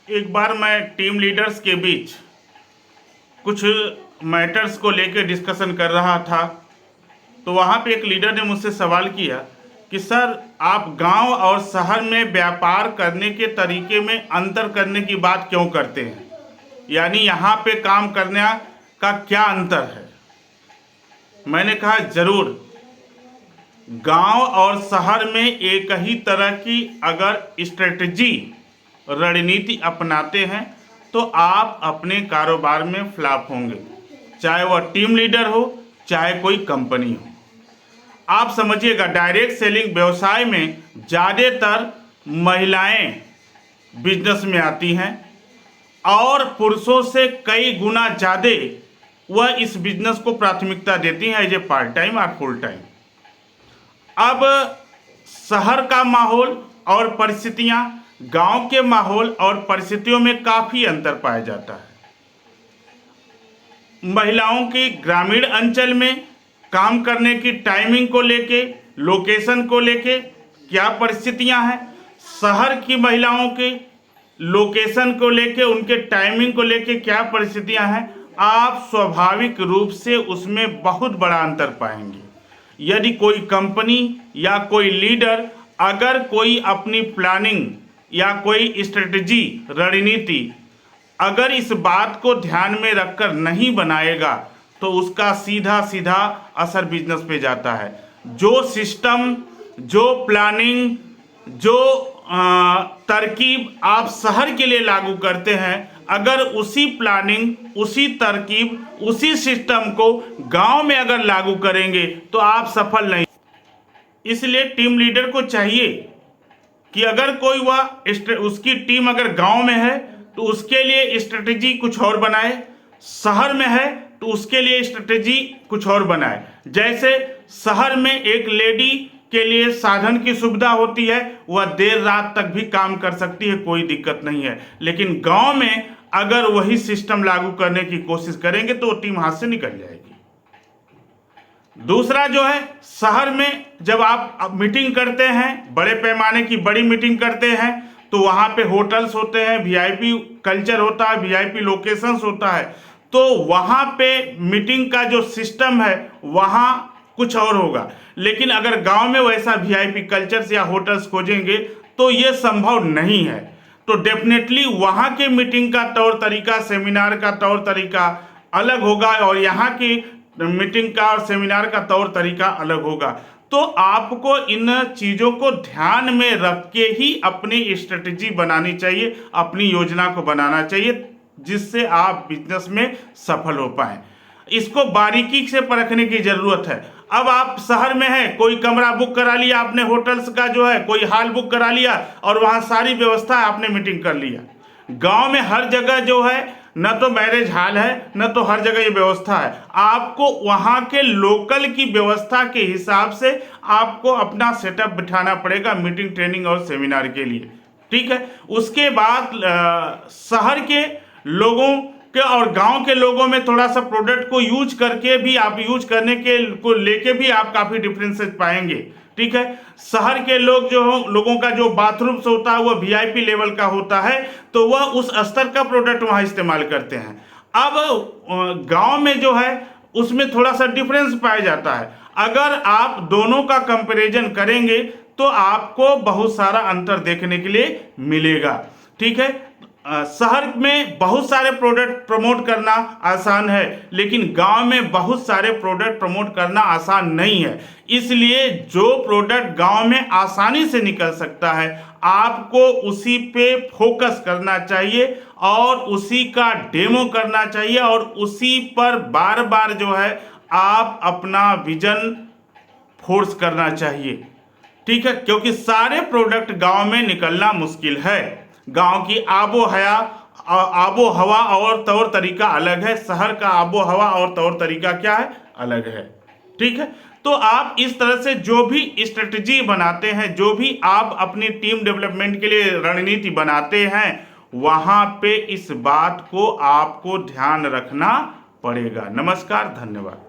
एक बार मैं team leaders के बीच कुछ मैटर्स को लेकर डिस्कशन कर रहा था, तो वहाँ पे एक लीडर ने मुझसे सवाल किया कि सर, आप गांव और शहर में व्यापार करने के तरीके में अंतर करने की बात क्यों करते हैं, यानी यहाँ पे काम करने का क्या अंतर है। मैंने कहा ज़रूर, गांव और शहर में एक ही तरह की अगर स्ट्रेटजी रणनीति अपनाते हैं तो आप अपने कारोबार में फ्लॉप होंगे, चाहे वह टीम लीडर हो चाहे कोई कंपनी हो। आप समझिएगा, डायरेक्ट सेलिंग व्यवसाय में ज़्यादातर महिलाएं बिजनेस में आती हैं और पुरुषों से कई गुना ज़्यादा वह इस बिजनेस को प्राथमिकता देती हैं एज ए पार्ट टाइम और फुल टाइम। अब शहर का माहौल और परिस्थितियां गांव के माहौल और परिस्थितियों में काफ़ी अंतर पाया जाता है। महिलाओं की ग्रामीण अंचल में काम करने की टाइमिंग को लेके, लोकेशन को लेके क्या परिस्थितियां हैं, शहर की महिलाओं के लोकेशन को लेके, उनके टाइमिंग को लेके क्या परिस्थितियां हैं, आप स्वाभाविक रूप से उसमें बहुत बड़ा अंतर पाएंगे। यदि कोई कंपनी या कोई लीडर अगर कोई अपनी प्लानिंग या कोई स्ट्रेटजी रणनीति अगर इस बात को ध्यान में रखकर नहीं बनाएगा तो उसका सीधा सीधा असर बिजनेस पे जाता है। जो सिस्टम, जो प्लानिंग, जो तरकीब आप शहर के लिए लागू करते हैं, अगर उसी प्लानिंग, उसी तरकीब, उसी सिस्टम को गांव में अगर लागू करेंगे तो आप सफल नहीं। इसलिए टीम लीडर को चाहिए कि अगर कोई उसकी टीम अगर गांव में है तो उसके लिए स्ट्रेटजी कुछ और बनाए, शहर में है तो उसके लिए स्ट्रेटजी कुछ और बनाए। जैसे शहर में एक लेडी के लिए साधन की सुविधा होती है, वह देर रात तक भी काम कर सकती है, कोई दिक्कत नहीं है। लेकिन गांव में अगर वही सिस्टम लागू करने की कोशिश करेंगे तो टीम हाथ से निकल जाएगी। दूसरा जो है, शहर में जब आप मीटिंग करते हैं, बड़े पैमाने की बड़ी मीटिंग करते हैं, तो वहाँ पे होटल्स होते हैं, वीआईपी कल्चर होता है, वीआईपी लोकेशंस होता है, तो वहाँ पे मीटिंग का जो सिस्टम है वहाँ कुछ और होगा। लेकिन अगर गांव में वैसा वीआईपी कल्चर्स या होटल्स खोजेंगे तो ये संभव नहीं है। तो डेफिनेटली वहाँ के मीटिंग का तौर तरीका, सेमिनार का तौर तरीका अलग होगा और यहाँ की मीटिंग का और सेमिनार का तौर तरीका अलग होगा। तो आपको इन चीज़ों को ध्यान में रख के ही अपनी स्ट्रेटजी बनानी चाहिए, अपनी योजना को बनाना चाहिए, जिससे आप बिजनेस में सफल हो पाएं। इसको बारीकी से परखने की ज़रूरत है। अब आप शहर में हैं, कोई कमरा बुक करा लिया आपने, होटल्स का जो है कोई हॉल बुक करा लिया और वहाँ सारी व्यवस्था आपने मीटिंग कर लिया। गांव में हर जगह जो है न तो मैरिज हॉल है, न तो हर जगह ये व्यवस्था है। आपको वहाँ के लोकल की व्यवस्था के हिसाब से आपको अपना सेटअप बिठाना पड़ेगा मीटिंग, ट्रेनिंग और सेमिनार के लिए, ठीक है। उसके बाद शहर के लोगों के और गांव के लोगों में थोड़ा सा प्रोडक्ट को यूज करके भी, आप यूज करने के को लेके भी आप काफ़ी डिफरेंसेस पाएंगे, ठीक है। शहर के लोगों का जो बाथरूम्स होता है वह वीआईपी लेवल का होता है, तो वह उस स्तर का प्रोडक्ट वहाँ इस्तेमाल करते हैं। अब गांव में जो है उसमें थोड़ा सा डिफरेंस पाया जाता है। अगर आप दोनों का कंपैरिजन करेंगे तो आपको बहुत सारा अंतर देखने के लिए मिलेगा, ठीक है। शहर में बहुत सारे प्रोडक्ट प्रमोट करना आसान है, लेकिन गांव में बहुत सारे प्रोडक्ट प्रमोट करना आसान नहीं है। इसलिए जो प्रोडक्ट गांव में आसानी से निकल सकता है, आपको उसी पे फोकस करना चाहिए और उसी का डेमो करना चाहिए और उसी पर बार बार जो है आप अपना विजन फोर्स करना चाहिए, ठीक है। क्योंकि सारे प्रोडक्ट गांव में निकलना मुश्किल है। गांव की आबो हवा और तौर तरीका अलग है, शहर का आबो हवा और तौर तरीका क्या है, अलग है, ठीक है। तो आप इस तरह से जो भी स्ट्रेटजी बनाते हैं, जो भी आप अपनी टीम डेवलपमेंट के लिए रणनीति बनाते हैं, वहां पे इस बात को आपको ध्यान रखना पड़ेगा। नमस्कार, धन्यवाद।